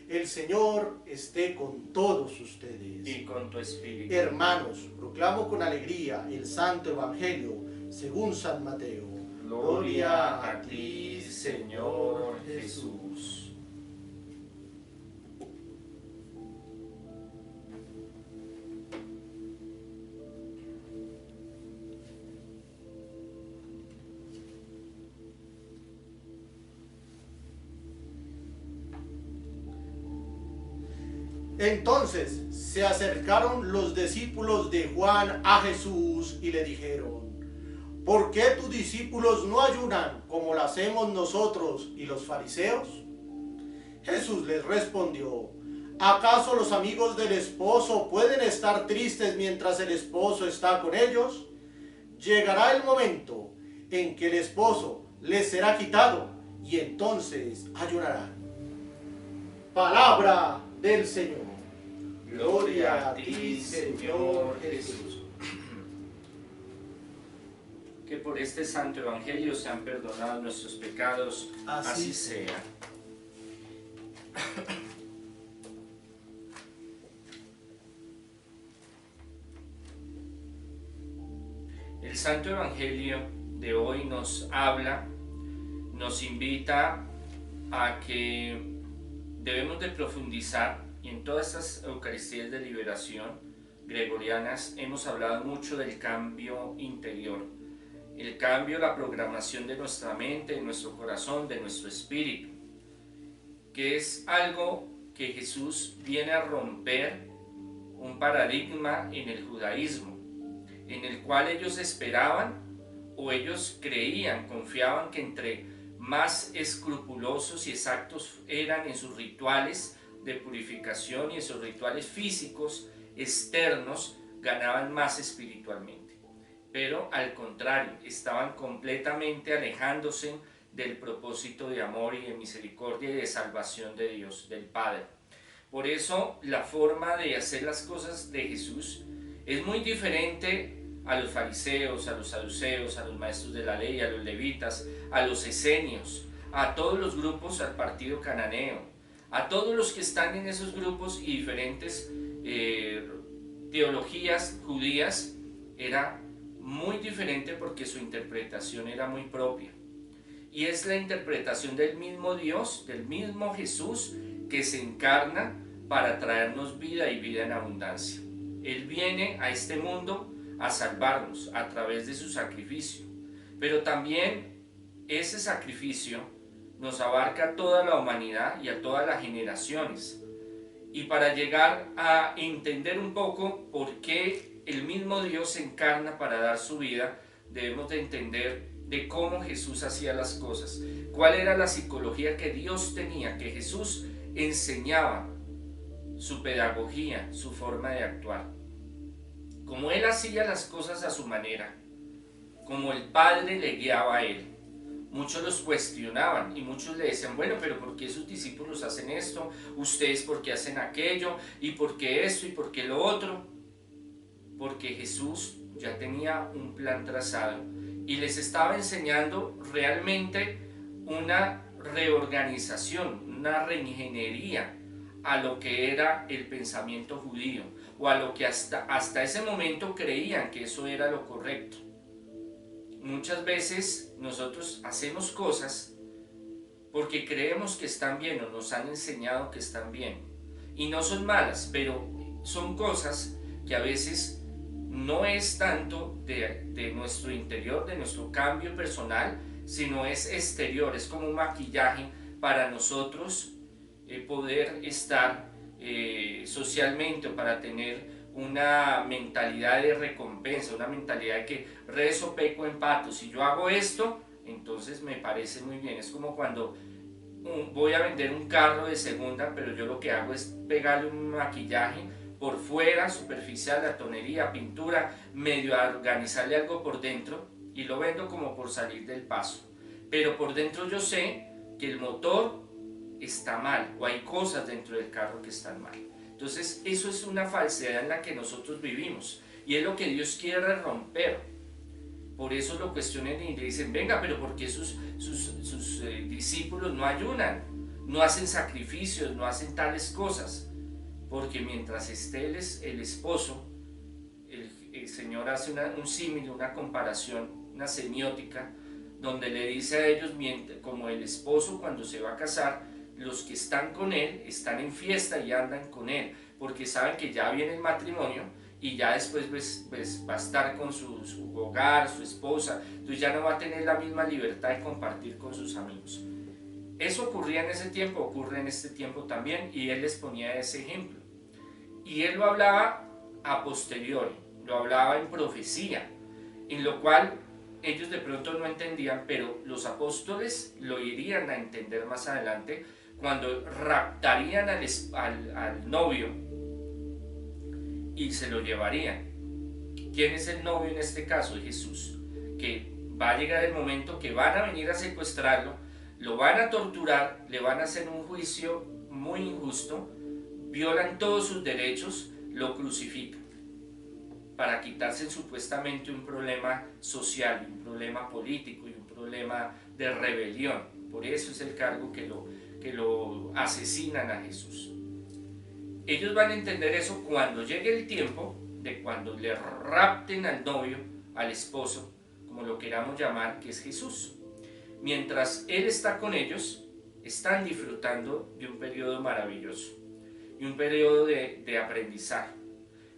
El Señor esté con todos ustedes. Y con tu espíritu. Hermanos, proclamo con alegría el Santo Evangelio según San Mateo. Gloria a ti, Señor Jesús. Entonces se acercaron los discípulos de Juan a Jesús y le dijeron: ¿por qué tus discípulos no ayunan como lo hacemos nosotros y los fariseos? Jesús les respondió: ¿acaso los amigos del esposo pueden estar tristes mientras el esposo está con ellos? Llegará el momento en que el esposo les será quitado y entonces ayunarán. Palabra del Señor. Gloria a ti, Señor Jesús. Que por este santo evangelio sean perdonados nuestros pecados, así sea. El santo evangelio de hoy nos habla, nos invita a que debemos de profundizar, y en todas estas Eucaristías de liberación gregorianas hemos hablado mucho del cambio interior, el cambio, la programación de nuestra mente, de nuestro corazón, de nuestro espíritu, que es algo que Jesús viene a romper un paradigma en el judaísmo, en el cual ellos esperaban o ellos creían, confiaban que entre más escrupulosos y exactos eran en sus rituales de purificación y en sus rituales físicos externos, ganaban más espiritualmente. Pero al contrario, estaban completamente alejándose del propósito de amor y de misericordia y de salvación de Dios, del Padre. Por eso la forma de hacer las cosas de Jesús es muy diferente a los fariseos, a los saduceos, a los maestros de la ley, a los levitas, a los esenios, a todos los grupos, al partido cananeo, a todos los que están en esos grupos y diferentes teologías judías. Era muy diferente porque su interpretación era muy propia. Y es la interpretación del mismo Dios, del mismo Jesús, que se encarna para traernos vida y vida en abundancia. Él viene a este mundo a salvarnos a través de su sacrificio, pero también ese sacrificio nos abarca a toda la humanidad y a todas las generaciones. Y para llegar a entender un poco por qué el mismo Dios se encarna para dar su vida, debemos de entender de cómo Jesús hacía las cosas, cuál era la psicología que Dios tenía, que Jesús enseñaba, su pedagogía, su forma de actuar. Como Él hacía las cosas a su manera, como el Padre le guiaba a Él. Muchos los cuestionaban y muchos le decían: bueno, pero ¿por qué sus discípulos hacen esto? ¿Ustedes por qué hacen aquello? ¿Y por qué esto? ¿Y por qué lo otro? Porque Jesús ya tenía un plan trazado y les estaba enseñando realmente una reorganización, una reingeniería a lo que era el pensamiento judío, o a lo que hasta ese momento creían que eso era lo correcto. Muchas veces nosotros hacemos cosas porque creemos que están bien o nos han enseñado que están bien, y no son malas, pero son cosas que a veces no es tanto de nuestro interior, de nuestro cambio personal, sino es exterior, es como un maquillaje para nosotros poder estar socialmente, o para tener una mentalidad de recompensa, una mentalidad de que rezo, peco, empato. Si yo hago esto, entonces me parece muy bien. Es como cuando voy a vender un carro de segunda, pero yo lo que hago es pegarle un maquillaje por fuera, superficial, la tonería, pintura, medio a organizarle algo por dentro, y lo vendo como por salir del paso. Pero por dentro yo sé que el motor está mal, o hay cosas dentro del carro que están mal. Entonces eso es una falsedad en la que nosotros vivimos, y es lo que Dios quiere romper. Por eso lo cuestionan y le dicen: venga, pero ¿por qué sus discípulos no ayunan? no hacen sacrificios, no hacen tales cosas, porque mientras esté el esposo, el Señor hace un símil, una comparación, una semiótica, donde le dice a ellos, como el esposo cuando se va a casar, los que están con él están en fiesta y andan con él, porque saben que ya viene el matrimonio y ya después pues, va a estar con su hogar, su esposa, entonces ya no va a tener la misma libertad de compartir con sus amigos. Eso ocurría en ese tiempo, ocurre en este tiempo también, y él les ponía ese ejemplo. Y él lo hablaba a posteriori, lo hablaba en profecía, en lo cual ellos de pronto no entendían, pero los apóstoles lo irían a entender más adelante, cuando raptarían al novio y se lo llevarían. ¿Quién es el novio en este caso? Jesús, que va a llegar el momento que van a venir a secuestrarlo, lo van a torturar, le van a hacer un juicio muy injusto, violan todos sus derechos, lo crucifican para quitarse supuestamente un problema social, un problema político y un problema de rebelión. Por eso es el cargo que lo asesinan a Jesús. Ellos van a entender eso cuando llegue el tiempo de cuando le rapten al novio, al esposo, como lo queramos llamar, que es Jesús. Mientras Él está con ellos, están disfrutando de un periodo maravilloso y un periodo de aprendizaje.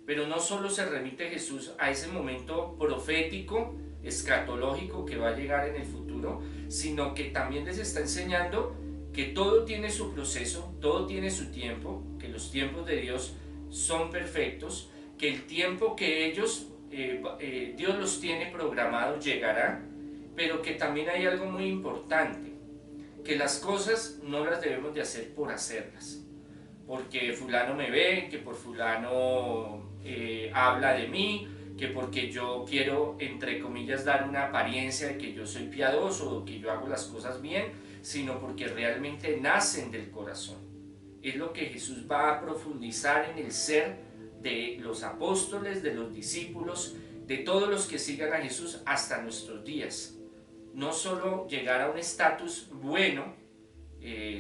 Pero no solo se remite Jesús a ese momento profético, escatológico que va a llegar en el futuro, sino que también les está enseñando que todo tiene su proceso, todo tiene su tiempo, que los tiempos de Dios son perfectos, que el tiempo que ellos, Dios los tiene programados llegará, pero que también hay algo muy importante, que las cosas no las debemos de hacer por hacerlas, porque fulano me ve, que por fulano habla de mí, que porque yo quiero, entre comillas, dar una apariencia de que yo soy piadoso o que yo hago las cosas bien, sino porque realmente nacen del corazón. Es lo que Jesús va a profundizar en el ser de los apóstoles, de los discípulos, de todos los que sigan a Jesús hasta nuestros días. No solo llegar a un estatus bueno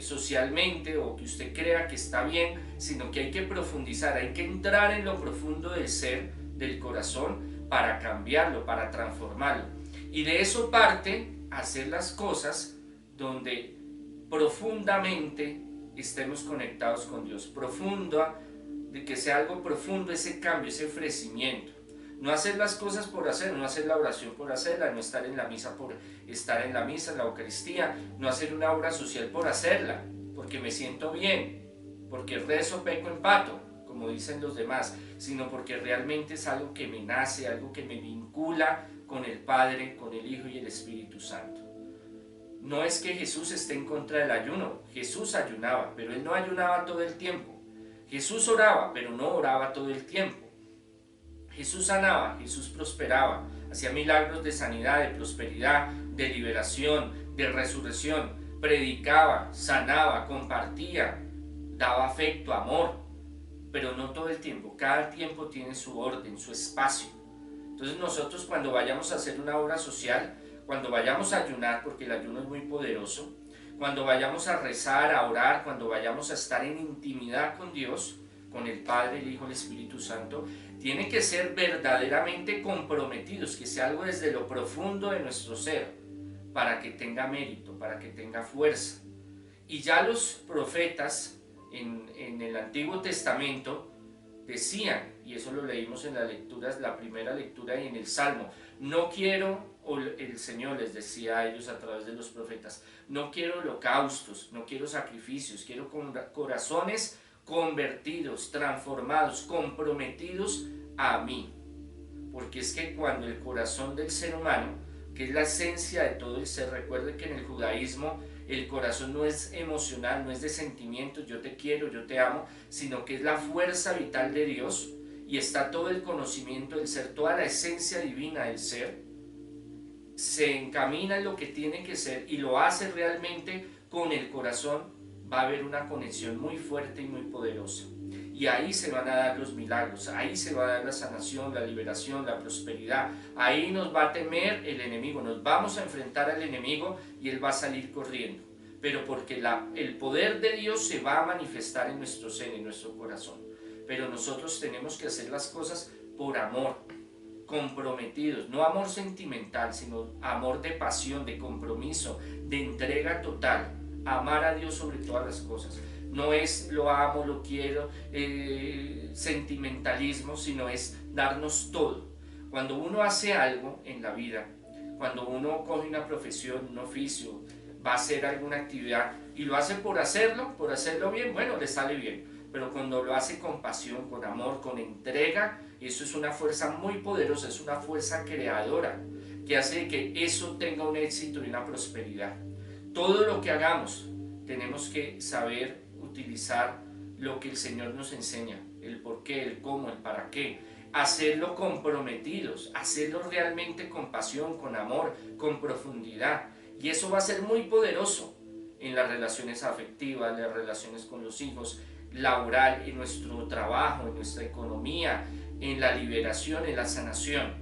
socialmente, o que usted crea que está bien, sino que hay que profundizar, hay que entrar en lo profundo del ser, del corazón, para cambiarlo, para transformarlo. Y de eso parte hacer las cosas donde profundamente estemos conectados con Dios, de que sea algo profundo ese cambio, ese ofrecimiento. No hacer las cosas por hacer, no hacer la oración por hacerla, no estar en la misa por estar en la misa, en la Eucaristía, no hacer una obra social por hacerla, porque me siento bien, porque rezo, peco, empato, como dicen los demás, sino porque realmente es algo que me nace, algo que me vincula con el Padre, con el Hijo y el Espíritu Santo. No es que Jesús esté en contra del ayuno, Jesús ayunaba, pero Él no ayunaba todo el tiempo. Jesús oraba, pero no oraba todo el tiempo. Jesús sanaba, Jesús prosperaba, hacía milagros de sanidad, de prosperidad, de liberación, de resurrección, predicaba, sanaba, compartía, daba afecto, amor, pero no todo el tiempo. Cada tiempo tiene su orden, su espacio. Entonces nosotros, cuando vayamos a hacer una obra social, cuando vayamos a ayunar, porque el ayuno es muy poderoso, cuando vayamos a rezar, a orar, cuando vayamos a estar en intimidad con Dios, con el Padre, el Hijo, el Espíritu Santo, tienen que ser verdaderamente comprometidos, que sea algo desde lo profundo de nuestro ser, para que tenga mérito, para que tenga fuerza. Y ya los profetas en el Antiguo Testamento decían, y eso lo leímos en las lecturas, la primera lectura y en el Salmo, no quiero, o el Señor les decía a ellos a través de los profetas, no quiero holocaustos, no quiero sacrificios, quiero corazones convertidos, transformados, comprometidos a mí. Porque es que cuando el corazón del ser humano, que es la esencia de todo el ser, recuerde que en el judaísmo el corazón no es emocional, no es de sentimientos, yo te quiero, yo te amo, sino que es la fuerza vital de Dios, y está todo el conocimiento del ser, toda la esencia divina del ser, se encamina en lo que tiene que ser y lo hace realmente con el corazón. Va a haber una conexión muy fuerte y muy poderosa, y ahí se van a dar los milagros, ahí se va a dar la sanación, la liberación, la prosperidad. Ahí nos va a temer el enemigo, nos vamos a enfrentar al enemigo y él va a salir corriendo, pero porque el poder de Dios se va a manifestar en nuestro ser, en nuestro corazón. Pero nosotros tenemos que hacer las cosas por amor, comprometidos, no amor sentimental, sino amor de pasión, de compromiso, de entrega total. Amar a Dios sobre todas las cosas. No es lo amo, lo quiero, sentimentalismo, sino es darnos todo. Cuando uno hace algo en la vida, cuando uno coge una profesión, un oficio, va a hacer alguna actividad y lo hace por hacerlo bien, bueno, le sale bien. Pero cuando lo hace con pasión, con amor, con entrega, eso es una fuerza muy poderosa, es una fuerza creadora que hace que eso tenga un éxito y una prosperidad. Todo lo que hagamos tenemos que saber utilizar lo que el Señor nos enseña, el por qué, el cómo, el para qué, hacerlo comprometidos, hacerlo realmente con pasión, con amor, con profundidad, y eso va a ser muy poderoso en las relaciones afectivas, en las relaciones con los hijos, laboral, en nuestro trabajo, en nuestra economía, en la liberación, en la sanación.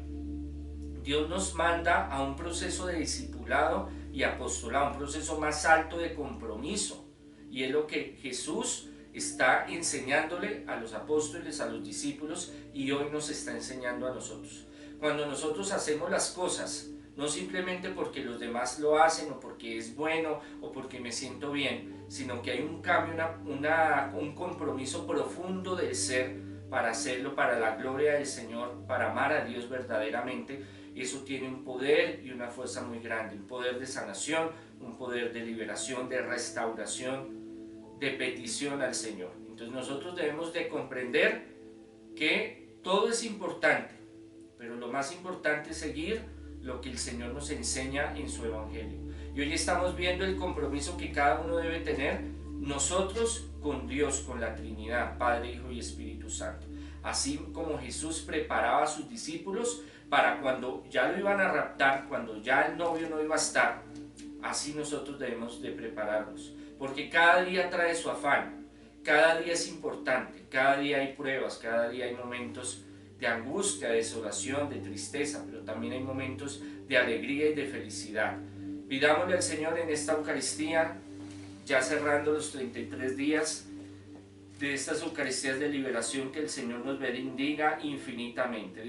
Dios nos manda a un proceso de discipulado y apostolado, un proceso más alto de compromiso, y es lo que Jesús está enseñándole a los apóstoles, a los discípulos, y hoy nos está enseñando a nosotros. Cuando nosotros hacemos las cosas, no simplemente porque los demás lo hacen o porque es bueno o porque me siento bien, sino que hay un cambio, un compromiso profundo del ser para hacerlo para la gloria del Señor, para amar a Dios verdaderamente. Eso tiene un poder y una fuerza muy grande, un poder de sanación, un poder de liberación, de restauración, de petición al Señor. Entonces nosotros debemos de comprender que todo es importante, pero lo más importante es seguir lo que el Señor nos enseña en su Evangelio. Y hoy estamos viendo el compromiso que cada uno debe tener, nosotros con Dios, con la Trinidad, Padre, Hijo y Espíritu Santo. Así como Jesús preparaba a sus discípulos para cuando ya lo iban a raptar, cuando ya el novio no iba a estar, así nosotros debemos de prepararnos, porque cada día trae su afán, cada día es importante, cada día hay pruebas, cada día hay momentos de angustia, de desolación, de tristeza, pero también hay momentos de alegría y de felicidad. Pidámosle al Señor en esta Eucaristía, ya cerrando los 33 días de estas Eucaristías de liberación, que el Señor nos bendiga infinitamente.